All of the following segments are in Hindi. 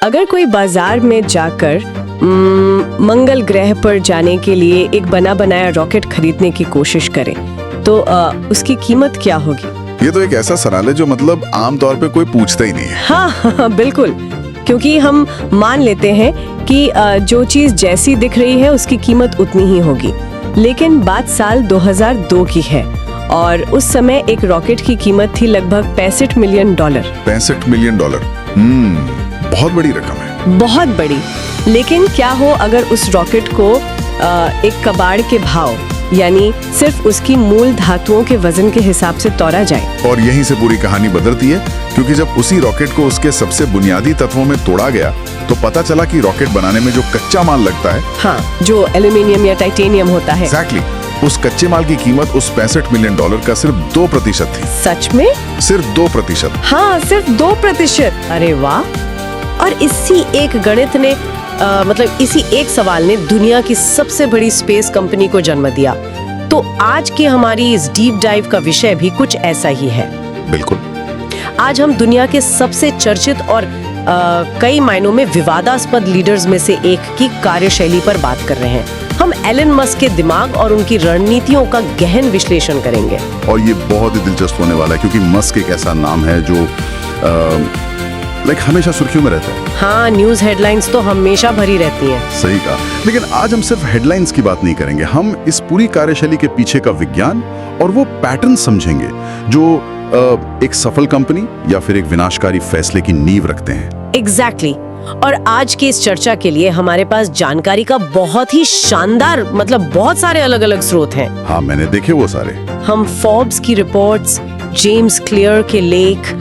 अगर कोई बाजार में जाकर मंगल ग्रह पर जाने के लिए एक बना बनाया रॉकेट खरीदने की कोशिश करे तो उसकी कीमत क्या होगी? ये तो एक ऐसा सवाल है जो मतलब आमतौर पे कोई पूछता ही नहीं है। हाँ, बिल्कुल, क्योंकि हम मान लेते हैं कि जो चीज जैसी दिख रही है उसकी कीमत उतनी ही होगी। लेकिन बात साल 2002 की है और उस समय एक रॉकेट की कीमत थी लगभग $65 मिलियन। $65 मिलियन, बहुत बड़ी रकम है। बहुत बड़ी। लेकिन क्या हो अगर उस रॉकेट को एक कबाड़ के भाव यानी सिर्फ उसकी मूल धातुओं के वजन के हिसाब से तोड़ा जाए। और यहीं से पूरी कहानी बदलती है, क्योंकि जब उसी रॉकेट को उसके सबसे बुनियादी तत्वों में तोड़ा गया तो पता चला कि रॉकेट बनाने में जो कच्चा माल लगता है, हाँ, जो एल्यूमिनियम या टाइटेनियम होता है, एग्जैक्टली, उस कच्चे माल की कीमत उस $65 मिलियन का सिर्फ 2% थी। सच में? सिर्फ 2%। हाँ, सिर्फ 2%। अरे वाह! और इसी एक गणित ने मतलब इसी एक सवाल ने दुनिया की सबसे बड़ी स्पेस कंपनी को जन्म दिया। तो आज की हमारी इस डीप डाइव का विषय भी कुछ ऐसा ही है। बिल्कुल। आज हम दुनिया के सबसे चर्चित और कई मायनों में विवादास्पद लीडर्स में से एक की कार्यशैली पर बात कर रहे हैं। हम एलन मस्क के दिमाग और उनकी रणनीतियों का गहन विश्लेषण करेंगे। और ये बहुत ही दिलचस्प होने वाला है, क्योंकि मस्क एक ऐसा नाम है जो हमेशा सुर्खियों में रहता है। हाँ, न्यूज़ हेडलाइंस तो हमेशा भरी रहती हैं। सही कहा। लेकिन आज हम सिर्फ हेडलाइंस की बात नहीं करेंगे, हम इस पूरी कार्यशैली के पीछे का विज्ञान और वो पैटर्न समझेंगे जो एक सफल कंपनी या फिर एक विनाशकारी फैसले की नींव रखते हैं। एग्जैक्टली। और आज की इस चर्चा के लिए हमारे पास जानकारी का बहुत ही शानदार मतलब बहुत सारे अलग अलग स्रोत हैं। हाँ, मैंने देखे वो सारे। हम फोर्ब्स की रिपोर्ट्स, जेम्स क्लियर के लेख,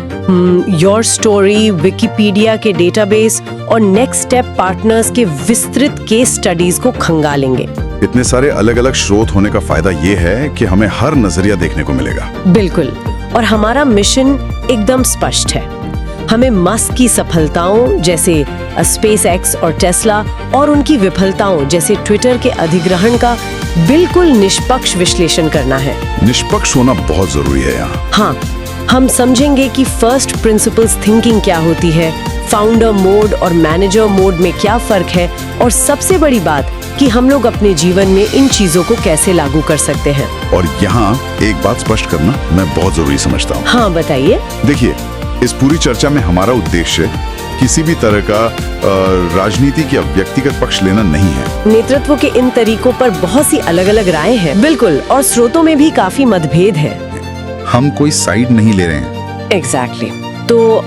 योर स्टोरी, विकिपीडिया के डेटाबेस और नेक्स्ट स्टेप पार्टनर्स के विस्तृत केस स्टडीज को खंगालेंगे। इतने सारे अलग अलग स्रोत होने का फायदा ये है कि हमें हर नजरिया देखने को मिलेगा। बिल्कुल। और हमारा मिशन एकदम स्पष्ट है। हमें मस्क की सफलताओं जैसे स्पेसएक्स और टेस्ला और उनकी विफलताओं जैसे ट्विटर के अधिग्रहण का बिल्कुल निष्पक्ष विश्लेषण करना है। निष्पक्ष होना बहुत जरूरी है यहाँ। हाँ, हम समझेंगे कि फर्स्ट प्रिंसिपल्स थिंकिंग क्या होती है, फाउंडर मोड और मैनेजर मोड में क्या फर्क है, और सबसे बड़ी बात कि हम लोग अपने जीवन में इन चीजों को कैसे लागू कर सकते हैं। और यहाँ एक बात स्पष्ट करना मैं बहुत जरूरी समझता हूँ। हाँ, बताइए। देखिए, इस पूरी चर्चा में हमारा उद्देश्य किसी भी तरह का राजनीतिक या व्यक्तिगत पक्ष लेना नहीं है। नेतृत्व के इन तरीकों पर बहुत सी अलग अलग राय हैं। बिल्कुल, और स्रोतों में भी काफी मतभेद है। हम कोई साइड नहीं ले रहे हैं। एग्जैक्टली। तो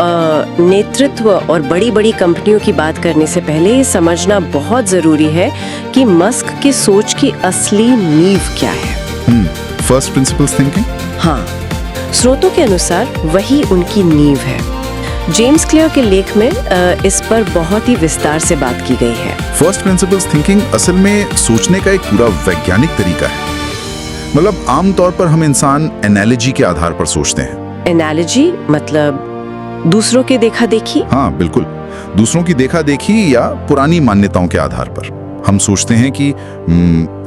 नेतृत्व और बड़ी बड़ी कंपनियों की बात करने से पहले ये समझना बहुत जरूरी है कि मस्क की सोच की असली नींव क्या है। First principles thinking. हाँ, स्रोतों के अनुसार वही उनकी नींव है। जेम्स क्लियर के लेख में इस पर बहुत ही विस्तार से बात की गई है। फर्स्ट प्रिंसिपल्स थिंकिंग असल में सोचने का एक पूरा वैज्ञानिक तरीका है। मतलब आमतौर पर हम इंसान एनालॉजी के आधार पर सोचते हैं। एनालॉजी मतलब दूसरों के देखा देखी? हाँ, बिल्कुल, दूसरों की देखा देखी या पुरानी मान्यताओं के आधार पर हम सोचते हैं कि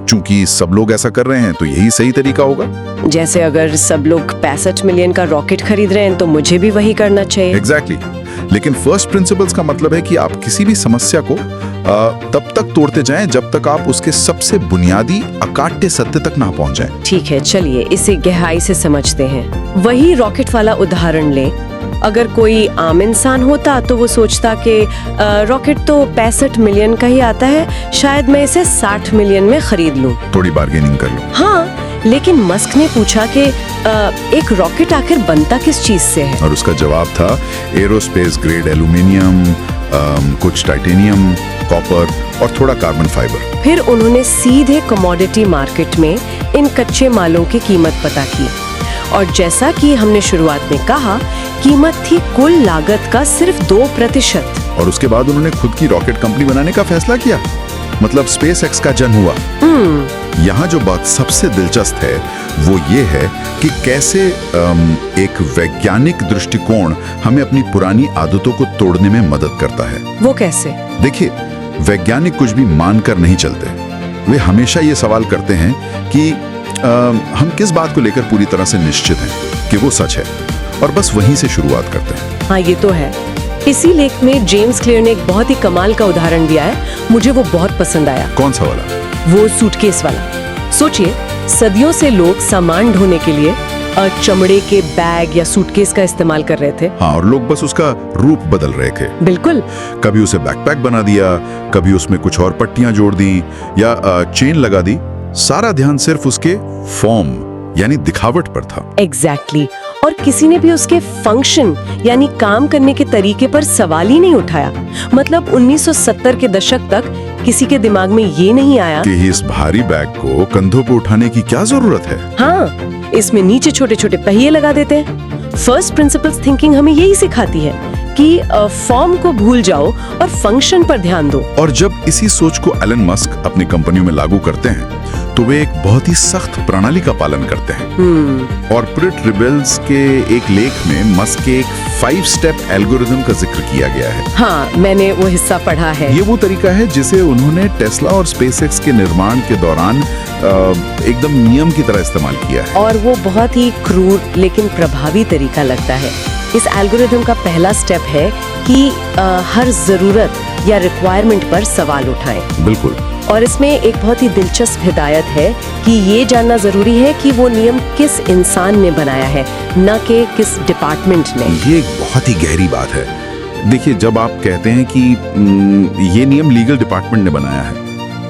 चूंकि सब लोग ऐसा कर रहे हैं तो यही सही तरीका होगा। जैसे अगर सब लोग 65 मिलियन का रॉकेट खरीद रहे हैं तो मुझे भी वही करना चाहिए। एग्जैक्टली। लेकिन फर्स्ट प्रिंसिपल्स का मतलब है कि आप किसी भी समस्या को तब तक तोड़ते जाएं जब तक आप उसके सबसे बुनियादी अकाट्य सत्य तक ना पहुंच जाएं। ठीक है, चलिए इसे गहराई से समझते हैं। वही रॉकेट वाला उदाहरण लें। अगर कोई आम इंसान होता तो वो सोचता कि रॉकेट तो 65 मिलियन का ही आता है, शायद मैं इसे 60 मिलियन में खरीद लूं। थोड़ी बार्गेनिंग कर लूं। हाँ, लेकिन मस्क ने पूछा कि एक रॉकेट आखिर बनता किस चीज से है? और उसका जवाब था एरोस्पेस ग्रेड एल्यूमिनियम, कुछ टाइटेनियम, कॉपर और थोड़ा कार्बन फाइबर। फिर उन्होंने सीधे कमोडिटी मार्केट में इन कच्चे मालों की कीमत पता की, और जैसा कि हमने शुरुआत में कहा, कीमत थी कुल लागत का सिर्फ 2%। और उसके बाद उन्होंने खुद की रॉकेट कंपनी बनाने का फैसला किया, मतलब स्पेसएक्स का जन्म हुआ। यहाँ जो बात सबसे दिलचस्प है वो ये है कि कैसे एक वैज्ञानिक दृष्टिकोण हमें अपनी पुरानी आदतों को तोड़ने में मदद करता है। वो कैसे? देखिए, वैज्ञानिक कुछ भी मानकर नहीं चलते। वे हमेशा ये सवाल करते हैं कि हम किस बात को लेकर पूरी तरह से निश्चित हैं कि वो सच है, और बस वहीं से शुरुआत करते हैं। हाँ, ये तो है। इसी लेख में जेम्स क्लियर ने एक बहुत ही कमाल का उदाहरण दिया है, मुझे वो बहुत पसंद आया। कौन सा वाला? वो सूटकेस वाला। सोचिए, सदियों से लोग सामान ढोने के लिए चमड़े के बैग या सूटकेस का इस्तेमाल कर रहे थे। हाँ, और लोग बस उसका रूप बदल रहे थे। बिल्कुल। कभी उसे बैकपैक बना दिया, कभी उसमें कुछ और पट्टियां जोड़ दी या चेन लगा दी। सारा ध्यान सिर्फ उसके फॉर्म यानी दिखावट पर था। एग्जैक्टली। और किसी ने भी उसके फंक्शन यानी काम करने के तरीके पर सवाल ही नहीं उठाया। मतलब 1970 के दशक तक किसी के दिमाग में ये नहीं आया कि इस भारी बैग को कंधों पर उठाने की क्या जरूरत है। हाँ, इसमें नीचे छोटे छोटे पहिए लगा देते हैं। फर्स्ट प्रिंसिपल्स थिंकिंग हमें यही सिखाती है कि फॉर्म को भूल जाओ और फंक्शन पर ध्यान दो। और जब इसी सोच को एलन मस्क अपनी कंपनियों में लागू करते हैं तो वे एक बहुत ही सख्त प्रणाली का पालन करते हैं। और प्रिट रिबेल्स के एक लेख में मस्क के एक 5 स्टेप एल्गोरिथम का जिक्र किया गया है। हाँ, मैंने वो हिस्सा पढ़ा है। ये वो तरीका है जिसे उन्होंने टेस्ला और स्पेसएक्स के निर्माण के दौरान एकदम नियम की तरह इस्तेमाल किया है। और वो बहुत ही क्रूर लेकिन प्रभावी तरीका लगता है। इस एल्गोरिथम का पहला स्टेप है कि हर जरूरत या रिक्वायरमेंट पर सवाल उठाएं। बिल्कुल। और इसमें एक बहुत ही दिलचस्प हिदायत है कि ये जानना जरूरी है कि वो नियम किस इंसान ने बनाया है, न कि किस डिपार्टमेंट ने। ये एक बहुत ही गहरी बात है। देखिए, जब आप कहते हैं कि ये नियम लीगल डिपार्टमेंट ने बनाया है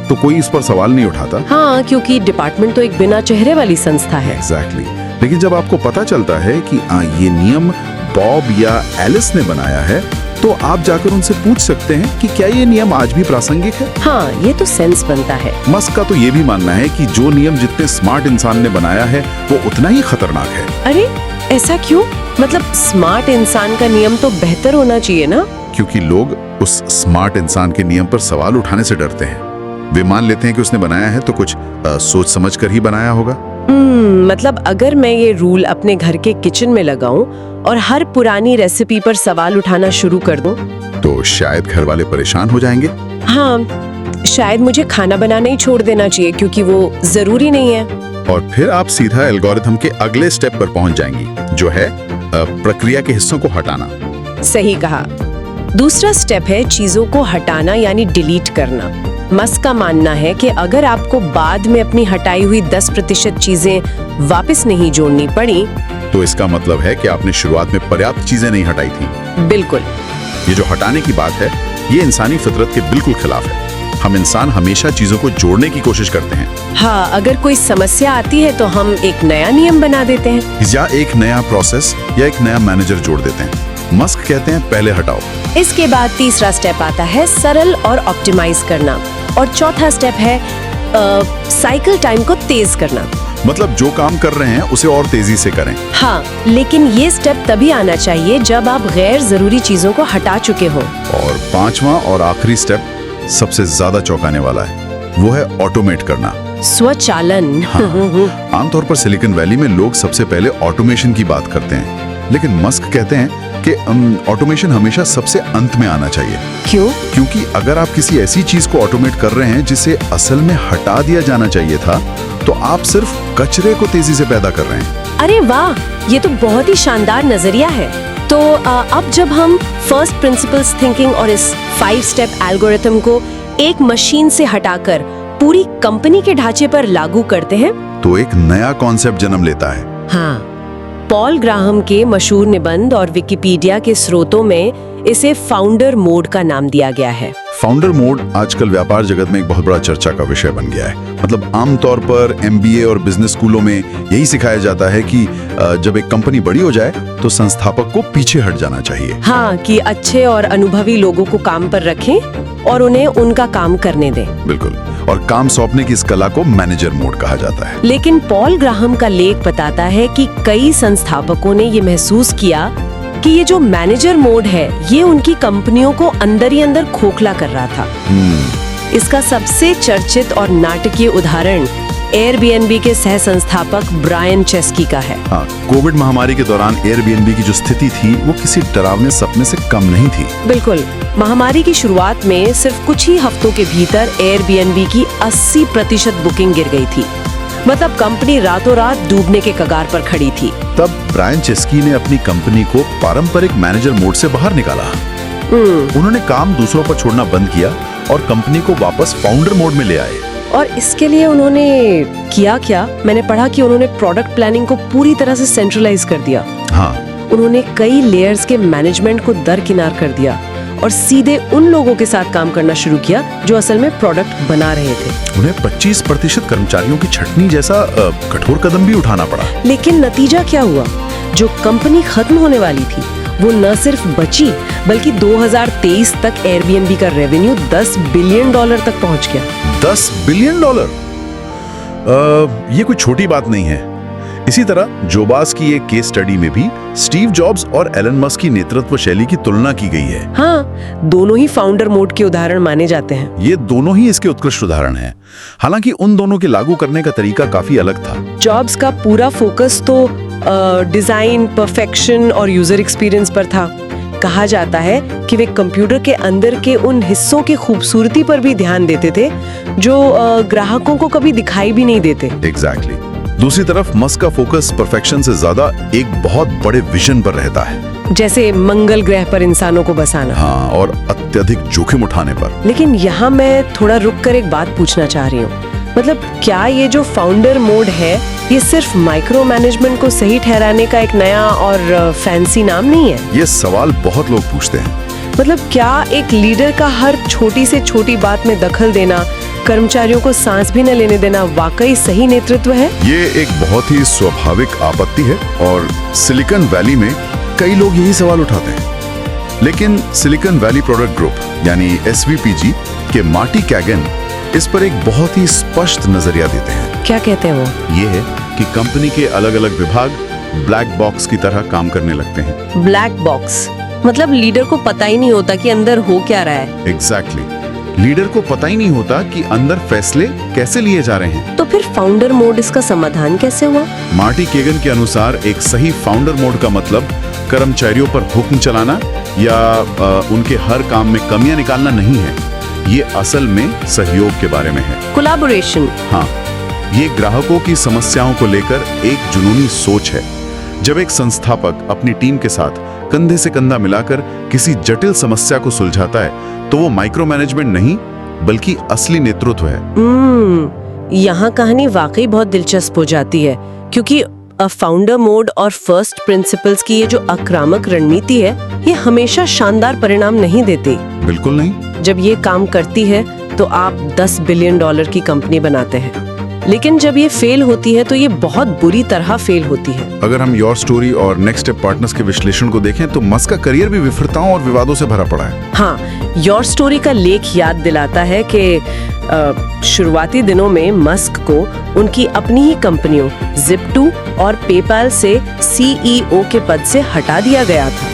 तो कोई इस पर सवाल नहीं उठाता। हाँ, क्योंकि डिपार्टमेंट तो एक बिना चेहरे वाली संस्था है। एग्जैक्टली। लेकिन जब आपको पता चलता है कि ये नियम बॉब या एलिस ने बनाया है तो आप जाकर उनसे पूछ सकते हैं कि क्या ये नियम आज भी प्रासंगिक है। हाँ, ये तो सेंस बनता है। मस्क का तो ये भी मानना है कि जो नियम जितने स्मार्ट इंसान ने बनाया है वो उतना ही खतरनाक है। अरे ऐसा क्यों? मतलब स्मार्ट इंसान का नियम तो बेहतर होना चाहिए ना? क्योंकि लोग उस स्मार्ट इंसान के नियम पर सवाल उठाने से डरते हैं। वे मान लेते हैं कि उसने बनाया है तो कुछ सोच समझ कर ही बनाया होगा। मतलब अगर मैं ये रूल अपने घर के किचन में लगाऊं और हर पुरानी रेसिपी पर सवाल उठाना शुरू कर दूं, तो शायद घर वाले परेशान हो जाएंगे। हाँ, शायद मुझे खाना बनाना ही छोड़ देना चाहिए क्योंकि वो जरूरी नहीं है। और फिर आप सीधा एल्गोरिथम के अगले स्टेप पर पहुंच जाएंगी, जो है प्रक्रिया के हिस्सों को हटाना। सही कहा। दूसरा स्टेप है चीजों को हटाना यानी डिलीट करना। मस्क का मानना है कि अगर आपको बाद में अपनी हटाई हुई 10% चीजें वापस नहीं जोड़नी पड़ी तो इसका मतलब है कि आपने शुरुआत में पर्याप्त चीजें नहीं हटाई थी। बिल्कुल। ये जो हटाने की बात है ये इंसानी फितरत के बिल्कुल खिलाफ है। हम इंसान हमेशा चीजों को जोड़ने की कोशिश करते हैं। हाँ, अगर कोई समस्या आती है तो हम एक नया नियम बना देते हैं या एक नया प्रोसेस या एक नया मैनेजर जोड़ देते हैं। मस्क कहते हैं पहले हटाओ। इसके बाद तीसरा स्टेप आता है सरल और ऑप्टिमाइज करना। और चौथा स्टेप है साइकिल टाइम को तेज करना। मतलब जो काम कर रहे हैं उसे और तेजी से करें। हाँ, लेकिन ये स्टेप तभी आना चाहिए जब आप गैर जरूरी चीजों को हटा चुके हो। और पांचवा और आखिरी स्टेप सबसे ज्यादा चौंकाने वाला है, वो है ऑटोमेट करना, स्वचालन। हाँ। आमतौर पर सिलिकॉन वैली में लोग सबसे पहले ऑटोमेशन की बात करते हैं, लेकिन मस्क कहते हैं कि ऑटोमेशन हमेशा सबसे अंत में आना चाहिए। क्यों? क्योंकि अगर आप किसी ऐसी चीज को ऑटोमेट कर रहे हैं जिसे असल में हटा दिया जाना चाहिए था तो आप सिर्फ कचरे को तेजी से पैदा कर रहे हैं। अरे वाह, ये तो बहुत ही शानदार नजरिया है। तो अब जब हम फर्स्ट प्रिंसिपल्स थिंकिंग और इस 5 स्टेप एल्गोरिथम को एक मशीन से हटाकर पूरी कंपनी के ढांचे पर लागू करते हैं तो एक नया कॉन्सेप्ट जन्म लेता है। हाँ, पॉल ग्राहम के मशहूर निबंध और विकिपीडिया के स्रोतों में इसे फाउंडर मोड का नाम दिया गया है। फाउंडर मोड आजकल व्यापार जगत में एक बहुत बड़ा चर्चा का विषय बन गया है। मतलब आमतौर पर MBA और बिजनेस स्कूलों में यही सिखाया जाता है कि जब एक कंपनी बड़ी हो जाए तो संस्थापक को पीछे हट जाना चाहिए। हाँ, कि अच्छे और अनुभवी लोगों को काम पर रखें और उन्हें उनका काम करने दें। बिल्कुल। और काम सौंपने की इस कला को मैनेजर मोड कहा जाता है। लेकिन पॉल ग्राहम का लेख बताता है कि कई संस्थापकों ने ये महसूस किया कि ये जो मैनेजर मोड है ये उनकी कंपनियों को अंदर ही अंदर खोखला कर रहा था। इसका सबसे चर्चित और नाटकीय उदाहरण एयरबीएनबी के सह संस्थापक ब्रायन चेस्की का है। हाँ, कोविड महामारी के दौरान एयरबीएनबी की जो स्थिति थी वो किसी डरावने सपने से कम नहीं थी। बिल्कुल। महामारी की शुरुआत में सिर्फ कुछ ही हफ्तों के भीतर एयरबीएनबी की 80% बुकिंग गिर गई थी। मतलब कंपनी रातों रात डूबने के कगार पर खड़ी थी। तब ब्रायन चेस्की ने अपनी कंपनी को पारंपरिक मैनेजर मोड से बाहर निकाला। उन्होंने काम दूसरों पर छोड़ना बंद किया और कंपनी को वापस फाउंडर मोड में ले आए। और इसके लिए उन्होंने किया क्या? मैंने पढ़ा कि उन्होंने प्रोडक्ट प्लानिंग को पूरी तरह से सेंट्रलाइज कर दिया। हाँ, उन्होंने कई लेयर्स के मैनेजमेंट को दरकिनार कर दिया और सीधे उन लोगों के साथ काम करना शुरू किया जो असल में प्रोडक्ट बना रहे थे। उन्हें 25% कर्मचारियों की छटनी जैसा कठोर कदम भी उठाना पड़ा। लेकिन नतीजा क्या हुआ? जो कंपनी खत्म होने वाली थी वो न सिर्फ बची बल्कि 2023 तक एयरबीएनबी का रेवेन्यू $10 बिलियन तक पहुंच गया। $10 बिलियन? ये कोई छोटी बात नहीं है। इसी तरह जोबास की एक केस स्टडी में भी स्टीव जॉब्स और एलन मस्क की नेतृत्व शैली की तुलना की गई है। हाँ, दोनों ही फाउंडर मोड के उदाहरण माने जाते हैं। ये दोनों ही इसके उत्कृष्ट उदाहरण हैं। हालांकि उन दोनों के लागू करने का तरीका काफी अलग था। जॉब्स का पूरा फोकस तो डिजाइन, परफेक्शन और यूजर एक्सपीरियंस पर था। कहा जाता है कि वे कंप्यूटर के अंदर के उन हिस्सों की खूबसूरती पर भी ध्यान देते थे जो ग्राहकों को कभी दिखाई भी नहीं देते। एग्जैक्टली। दूसरी तरफ मस्क का फोकस परफेक्शन से ज्यादा एक बहुत बड़े विजन पर रहता है, जैसे मंगल ग्रह पर इंसानों को बसाना। हाँ, और अत्यधिक जोखिम उठाने पर। लेकिन यहाँ मैं थोड़ा रुक कर एक बात पूछना चाह रही हूँ। मतलब क्या ये जो फाउंडर मोड है ये सिर्फ माइक्रो मैनेजमेंट को सही ठहराने का एक नया और फैंसी नाम नहीं है? ये सवाल बहुत लोग पूछते हैं। मतलब क्या एक लीडर का हर छोटी से छोटी बात में दखल देना, कर्मचारियों को सांस भी न लेने देना वाकई सही नेतृत्व है? ये एक बहुत ही स्वाभाविक आपत्ति है और सिलिकॉन वैली में कई लोग यही सवाल उठाते हैं। लेकिन सिलिकॉन वैली प्रोडक्ट ग्रुप यानी SVPG के मार्टी कैगन इस पर एक बहुत ही स्पष्ट नजरिया देते हैं। क्या कहते हैं वो? ये है कि कंपनी के अलग अलग विभाग ब्लैक बॉक्स की तरह काम करने लगते हैं। ब्लैक बॉक्स मतलब लीडर को पता ही नहीं होता कि अंदर हो क्या रहा है। एग्जैक्टली। लीडर को पता ही नहीं होता कि अंदर फैसले कैसे लिए जा रहे हैं। तो फिर फाउंडर मोड इसका समाधान कैसे हुआ? मार्टी केगन के अनुसार एक सही फाउंडर मोड का मतलब कर्मचारियों पर हुक्म चलाना या उनके हर काम में कमियां निकालना नहीं है। ये असल में सहयोग के बारे में है। कोलैबोरेशन। हाँ, ये ग्राहकों की समस्याओं को लेकर एक जुनूनी सोच है। जब एक संस्थापक अपनी टीम के साथ कंधे से कंधा मिलाकर किसी जटिल समस्या को सुलझाता है तो वो माइक्रो मैनेजमेंट नहीं बल्कि असली नेतृत्व है। यहाँ कहानी वाकई बहुत दिलचस्प हो जाती है क्योंकि फाउंडर मोड और फर्स्ट प्रिंसिपल्स की ये जो आक्रामक रणनीति है ये हमेशा शानदार परिणाम नहीं देती। बिल्कुल नहीं। जब ये काम करती है तो आप $10 बिलियन की कंपनी बनाते हैं, लेकिन जब ये फेल होती है तो ये बहुत बुरी तरह फेल होती है। अगर हम योर स्टोरी और नेक्स्ट स्टेप पार्टनर्स के विश्लेषण को देखें तो मस्क का करियर भी विफलताओं और विवादों से भरा पड़ा है। हाँ, योर स्टोरी का लेख याद दिलाता है कि शुरुआती दिनों में मस्क को उनकी अपनी ही कंपनियों Zip2 और पेपैल से CEO के पद से हटा दिया गया था।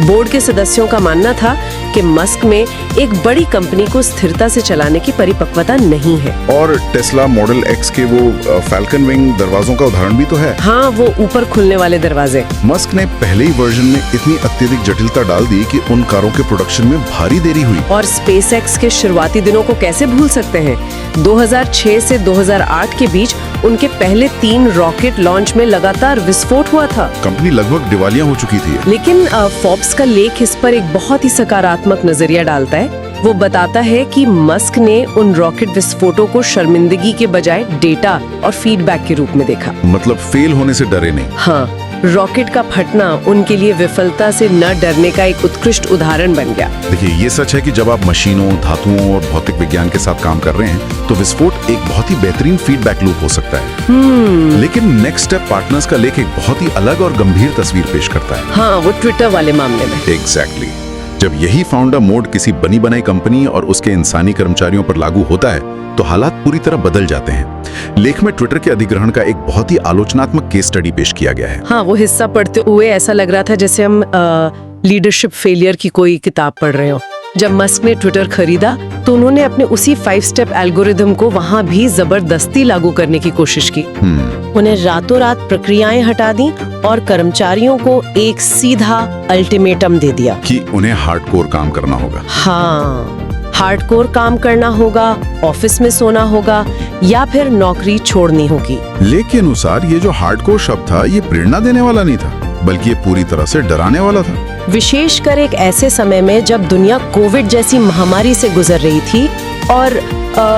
बोर्ड के सदस्यों का मानना था कि मस्क में एक बड़ी कंपनी को स्थिरता से चलाने की परिपक्वता नहीं है। और टेस्ला मॉडल X के वो फैल्कन विंग दरवाजों का उदाहरण भी तो है। हाँ, वो ऊपर खुलने वाले दरवाजे। मस्क ने पहले ही वर्जन में इतनी अत्यधिक जटिलता डाल दी कि उन कारों के प्रोडक्शन में भारी देरी हुई। और SpaceX के शुरुआती दिनों को कैसे भूल सकते हैं? 2006 से 2008 के बीच उनके पहले 3 रॉकेट लॉन्च में लगातार विस्फोट हुआ था। कंपनी लगभग दिवालिया हो चुकी थी। लेकिन फोर्ब्स का लेख इस पर एक बहुत ही सकारात्मक नजरिया डालता है। वो बताता है कि मस्क ने उन रॉकेट विस्फोटों को शर्मिंदगी के बजाय डेटा और फीडबैक के रूप में देखा। मतलब फेल होने से डरे नहीं। हाँ, रॉकेट का फटना उनके लिए विफलता से न डरने का एक उत्कृष्ट उदाहरण बन गया। देखिए, ये सच है कि जब आप मशीनों, धातुओं और भौतिक विज्ञान के साथ काम कर रहे हैं तो विस्फोट एक बहुत ही बेहतरीन फीडबैक लूप हो सकता है। लेकिन नेक्स्ट स्टेप पार्टनर्स का लेख एक बहुत ही अलग और गंभीर तस्वीर पेश करता है। हाँ, वो ट्विटर वाले मामले में। एग्जैक्टली। जब यही फाउंडर मोड किसी बनी बनाई कंपनी और उसके इंसानी कर्मचारियों पर लागू होता है तो हालात पूरी तरह बदल जाते हैं। लेख में ट्विटर के अधिग्रहण का एक बहुत ही आलोचनात्मक केस स्टडी पेश किया गया है। हाँ, वो हिस्सा पढ़ते हुए ऐसा लग रहा था जैसे हम लीडरशिप फेलियर की कोई किताब पढ़ रहे हो। जब मस्क ने ट्विटर खरीदा तो उन्होंने अपने उसी 5 स्टेप एल्गोरिथम को वहां भी जबरदस्ती लागू करने की कोशिश की। उन्हें रातों रात प्रक्रियाएं हटा दी और कर्मचारियों को एक सीधा अल्टीमेटम दे दिया कि उन्हें हार्डकोर काम करना होगा। हाँ, हार्डकोर काम करना होगा, ऑफिस में सोना होगा या फिर नौकरी छोड़नी होगी। लेख के अनुसार ये जो हार्डकोर शब्द था ये प्रेरणा देने वाला नहीं था बल्कि ये पूरी तरह से डराने वाला था। विशेषकर एक ऐसे समय में जब दुनिया कोविड जैसी महामारी से गुजर रही थी और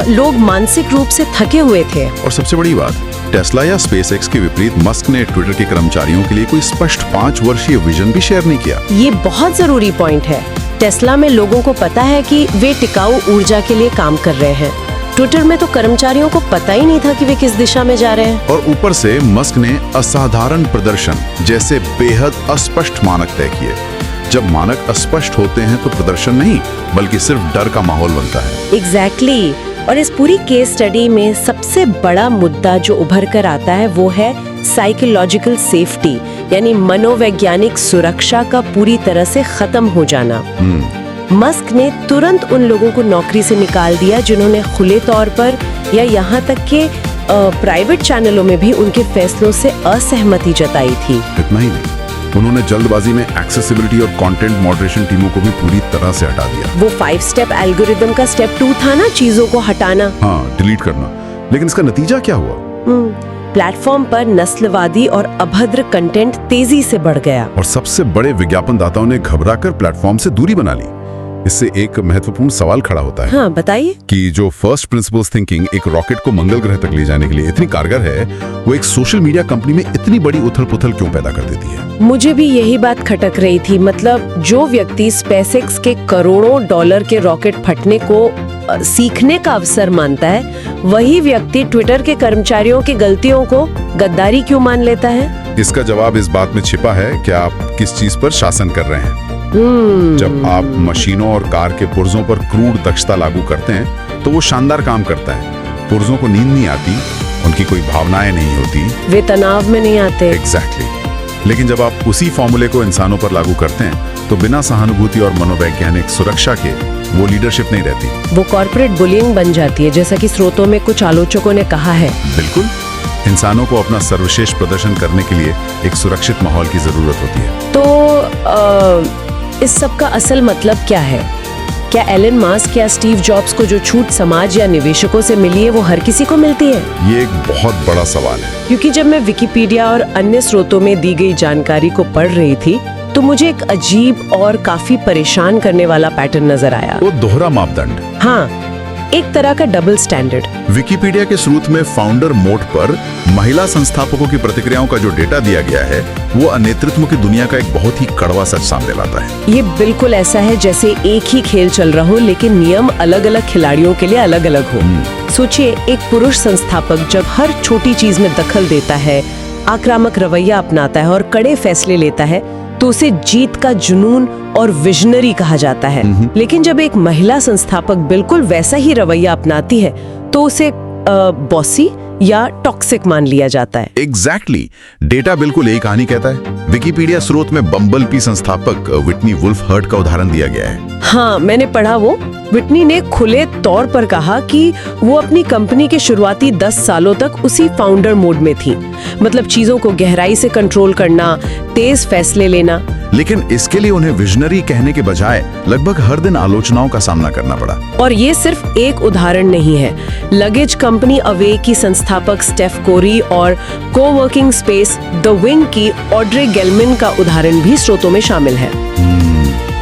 लोग मानसिक रूप से थके हुए थे। और सबसे बड़ी बात, टेस्ला या स्पेसएक्स के विपरीत मस्क ने ट्विटर के कर्मचारियों के लिए कोई स्पष्ट 5 वर्षीय विजन भी शेयर नहीं किया। ये बहुत जरूरी पॉइंट है। टेस्ला में लोगों को पता है कि वे टिकाऊ ऊर्जा के लिए काम कर रहे हैं। ट्विटर में तो कर्मचारियों को पता ही नहीं था कि वे किस दिशा में जा रहे हैं। और ऊपर से मस्क ने असाधारण प्रदर्शन जैसे बेहद अस्पष्ट मानक तय किए। जब मानक अस्पष्ट होते हैं तो प्रदर्शन नहीं बल्कि सिर्फ डर का माहौल बनता है। एग्जैक्टली। और इस पूरी केस स्टडी में सबसे बड़ा मुद्दा जो उभर कर आता है वो है साइकोलॉजिकल सेफ्टी, यानी मनोवैज्ञानिक सुरक्षा का पूरी तरह से खत्म हो जाना। मस्क ने तुरंत उन लोगों को नौकरी से निकाल दिया जिन्होंने खुले तौर पर या यहाँ तक के प्राइवेट चैनलों में भी उनके फैसलों से असहमति जताई थी। इतना ही नहीं, उन्होंने जल्दबाजी में एक्सेसिबिलिटी और कंटेंट मॉडरेशन टीमों को भी पूरी तरह से हटा दिया। वो 5 स्टेप एल्गोरिदम का स्टेप 2 था ना, चीजों को हटाना। हाँ, डिलीट करना। लेकिन इसका नतीजा क्या हुआ? प्लेटफॉर्म पर नस्लवादी और अभद्र कंटेंट तेजी से बढ़ गया और सबसे बड़े विज्ञापनदाताओं ने घबराकर प्लेटफॉर्म से दूरी बना ली। इससे एक महत्वपूर्ण सवाल खड़ा होता है। हाँ, बताइए। कि जो फर्स्ट प्रिंसिपल्स थिंकिंग एक रॉकेट को मंगल ग्रह तक ले जाने के लिए इतनी कारगर है, वो एक सोशल मीडिया कंपनी में इतनी बड़ी उथल-पुथल क्यों पैदा कर देती है? मुझे भी यही बात खटक रही थी। मतलब जो व्यक्ति स्पेसएक्स के करोड़ों डॉलर के रॉकेट फटने को सीखने का अवसर मानता है, वही व्यक्ति ट्विटर के कर्मचारियों की गलतियों को गद्दारी क्यों मान लेता है? इसका जवाब इस बात में छिपा है कि आप किस चीज पर शासन कर रहे हैं। जब आप मशीनों और कार के पुर्जों पर क्रूर दक्षता लागू करते हैं तो वो शानदार काम करता है। पुर्जों को नींद नहीं आती, उनकी कोई भावनाएं नहीं होती, वे तनाव में नहीं आते। एग्जैक्टली। लेकिन जब आप उसी फॉर्मूले को इंसानों पर लागू करते हैं तो बिना सहानुभूति और मनोवैज्ञानिक सुरक्षा के वो लीडरशिप नहीं रहती। वो कॉर्पोरेट बुलिंग बन जाती है, जैसा कि स्रोतों में कुछ आलोचकों ने कहा है। बिल्कुल। इंसानों को अपना सर्वश्रेष्ठ प्रदर्शन करने के लिए एक सुरक्षित माहौल की जरूरत होती है। तो इस सब का असल मतलब क्या है? क्या एलन मास्क या स्टीव जॉब्स को जो छूट समाज या निवेशकों से मिली है वो हर किसी को मिलती है? ये एक बहुत बड़ा सवाल है। क्योंकि जब मैं विकिपीडिया और अन्य स्रोतों में दी गई जानकारी को पढ़ रही थी तो मुझे एक अजीब और काफी परेशान करने वाला पैटर्न नजर आया। वो दोहरा मापदंड। हाँ, एक तरह का डबल स्टैंडर्ड। विकिपीडिया के स्रोत में फाउंडर मोड पर महिला संस्थापकों की प्रतिक्रियाओं का जो डेटा दिया गया है वो नेतृत्व की दुनिया का एक बहुत ही कड़वा सच सामने लाता है। ये बिल्कुल ऐसा है जैसे एक ही खेल चल रहा हो लेकिन नियम अलग अलग खिलाड़ियों के लिए अलग अलग हो। सोचिए, एक पुरुष संस्थापक जब हर छोटी चीज में दखल देता है, आक्रामक रवैया अपनाता है और कड़े फैसले लेता है तो उसे जीत का जुनून और विजनरी कहा जाता है। लेकिन जब एक महिला संस्थापक बिल्कुल वैसा ही रवैया अपनाती है तो उसे बॉसी या टॉक्सिक मान लिया जाता है। एग्जैक्टली। डेटा बिल्कुल यही कहानी कहता है। विकिपीडिया स्रोत में बम्बलबी संस्थापक विटनी वुल्फ हर्ट का उदाहरण दिया गया है। हाँ, मैंने पढ़ा वो। विटनी ने खुले तौर पर कहा कि वो अपनी कंपनी के शुरुआती 10 सालों तक उसी फाउंडर मोड में थी। मतलब चीजों को गहराई से कंट्रोल करना, तेज फैसले लेना। लेकिन इसके लिए उन्हें विजनरी कहने के बजाय लगभग हर दिन आलोचनाओं का सामना करना पड़ा। और ये सिर्फ एक उदाहरण नहीं है। लगेज कंपनी अवे की संस्थापक स्टेफ कोरी और कोवर्किंग स्पेस द विंग की ऑड्रे गेलमिन का उदाहरण भी स्रोतों में शामिल है।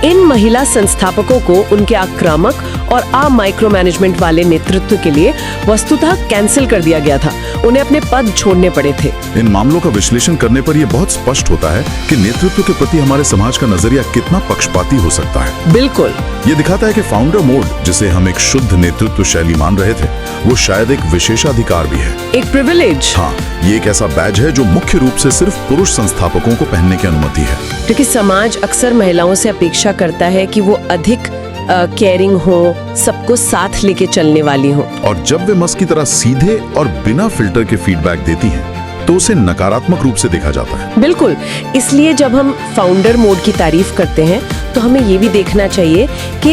इन महिला संस्थापकों को उनके आक्रामक और माइक्रो मैनेजमेंट वाले नेतृत्व के लिए वस्तुतः कैंसिल कर दिया गया था। उन्हें अपने पद छोड़ने पड़े थे। इन मामलों का विश्लेषण करने पर यह बहुत स्पष्ट होता है कि नेतृत्व के प्रति हमारे समाज का नजरिया कितना पक्षपाती हो सकता है। बिल्कुल। ये दिखाता है कि फाउंडर मोड, जिसे हम एक शुद्ध नेतृत्व शैली मान रहे थे, वो शायद एक विशेषाधिकार भी है, एक प्रिविलेज। हाँ, ये एक ऐसा बैज है जो मुख्य रूप से सिर्फ पुरुष संस्थापकों को पहनने की अनुमति है। क्योंकि समाज अक्सर महिलाओं से अपेक्षा करता है कि वो अधिक केयरिंग हो, सबको साथ लेके चलने वाली हो। और जब वे मस्क की तरह सीधे और बिना फिल्टर के फीडबैक देती हैं, तो उसे नकारात्मक रूप से देखा जाता है। बिल्कुल। इसलिए जब हम फाउंडर मोड की तारीफ करते हैं तो हमें ये भी देखना चाहिए कि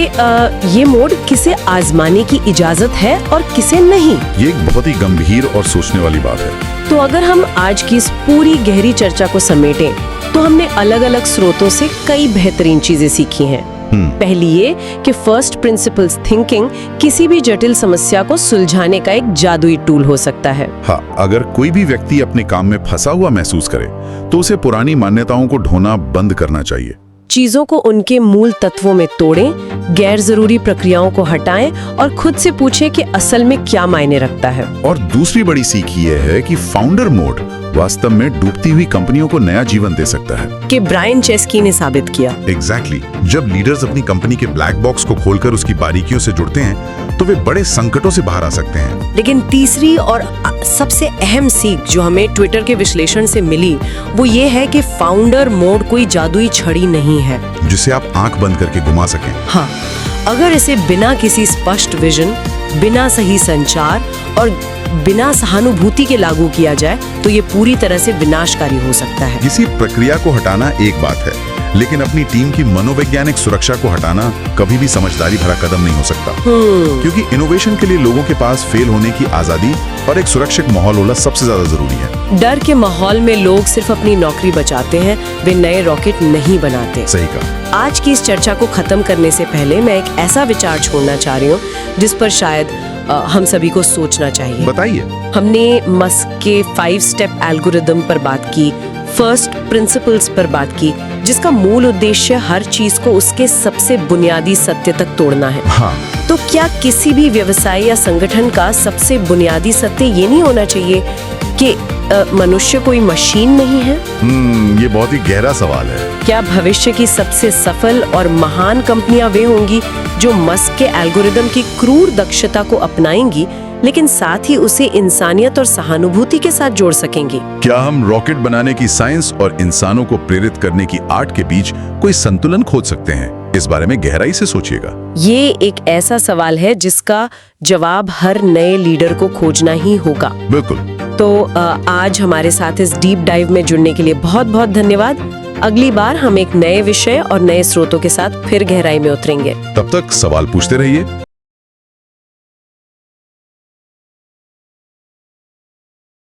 ये मोड किसे आजमाने की इजाजत है और किसे नहीं। ये एक बहुत ही गंभीर और सोचने वाली बात है। तो अगर हम आज की इस पूरी गहरी चर्चा को समेटें तो हमने अलग अलग स्रोतों से कई बेहतरीन चीजें सीखी हैं। पहली ये कि फर्स्ट प्रिंसिपल्स थिंकिंग किसी भी जटिल समस्या को सुलझाने का एक जादुई टूल हो सकता है। हाँ, अगर कोई भी व्यक्ति अपने काम में फंसा हुआ महसूस करे तो उसे पुरानी मान्यताओं को ढोना बंद करना चाहिए। चीजों को उनके मूल तत्वों में तोड़ें, गैर जरूरी प्रक्रियाओं को हटाएं और खुद से पूछें कि असल में क्या मायने रखता है। और दूसरी बड़ी सीख ये है कि फाउंडर मोड वास्तव में डूबती हुई कंपनियों को नया जीवन दे सकता है। कि ब्रायन चेस्की ने साबित किया। एग्जैक्टली जब लीडर्स अपनी कंपनी के ब्लैक बॉक्स को खोलकर उसकी बारीकियों से जुड़ते हैं तो वे बड़े संकटों से बाहर आ सकते हैं। लेकिन तीसरी और सबसे अहम सीख जो हमें ट्विटर के विश्लेषण से मिली वो ये है कि फाउंडर मोड कोई जादुई छड़ी नहीं है जिसे आप आंख बंद करके घुमा सकें। हाँ, अगर इसे बिना किसी स्पष्ट विजन, बिना सही संचार और बिना सहानुभूति के लागू किया जाए तो ये पूरी तरह से विनाशकारी हो सकता है। किसी प्रक्रिया को हटाना एक बात है, लेकिन अपनी टीम की मनोवैज्ञानिक सुरक्षा को हटाना कभी भी समझदारी भरा कदम नहीं हो सकता। क्योंकि इनोवेशन के लिए लोगों के पास फेल होने की आजादी और एक सुरक्षित माहौल होना सबसे ज्यादा जरूरी है। डर के माहौल में लोग सिर्फ अपनी नौकरी बचाते हैं, वे नए रॉकेट नहीं बनाते। सही कहा। आज की इस चर्चा को खत्म करने से पहले मैं एक ऐसा विचार छोड़ना चाह रही हूँ जिस पर शायद हम सभी को सोचना चाहिए। बताइए। हमने मस्क के 5 स्टेप एल्गोरिदम पर बात की, फर्स्ट प्रिंसिपल्स पर बात की, जिसका मूल उद्देश्य हर चीज को उसके सबसे बुनियादी सत्य तक तोड़ना है। हाँ। तो क्या किसी भी व्यवसाय या संगठन का सबसे बुनियादी सत्य ये नहीं होना चाहिए कि मनुष्य कोई मशीन नहीं है? ये बहुत ही गहरा सवाल है। क्या भविष्य की सबसे सफल और महान कंपनियां वे होंगी जो मस्क के एल्गोरिदम की क्रूर दक्षता को अपनाएंगी लेकिन साथ ही उसे इंसानियत और सहानुभूति के साथ जोड़ सकेंगी? क्या हम रॉकेट बनाने की साइंस और इंसानों को प्रेरित करने की आर्ट के बीच कोई संतुलन खोज सकते हैं? इस बारे में गहराई से सोचिएगा। ये एक ऐसा सवाल है जिसका जवाब हर नए लीडर को खोजना ही होगा। बिल्कुल। तो आज हमारे साथ इस डीप डाइव में जुड़ने के लिए बहुत बहुत धन्यवाद। अगली बार हम एक नए विषय और नए स्रोतों के साथ फिर गहराई में उतरेंगे। तब तक सवाल पूछते रहिए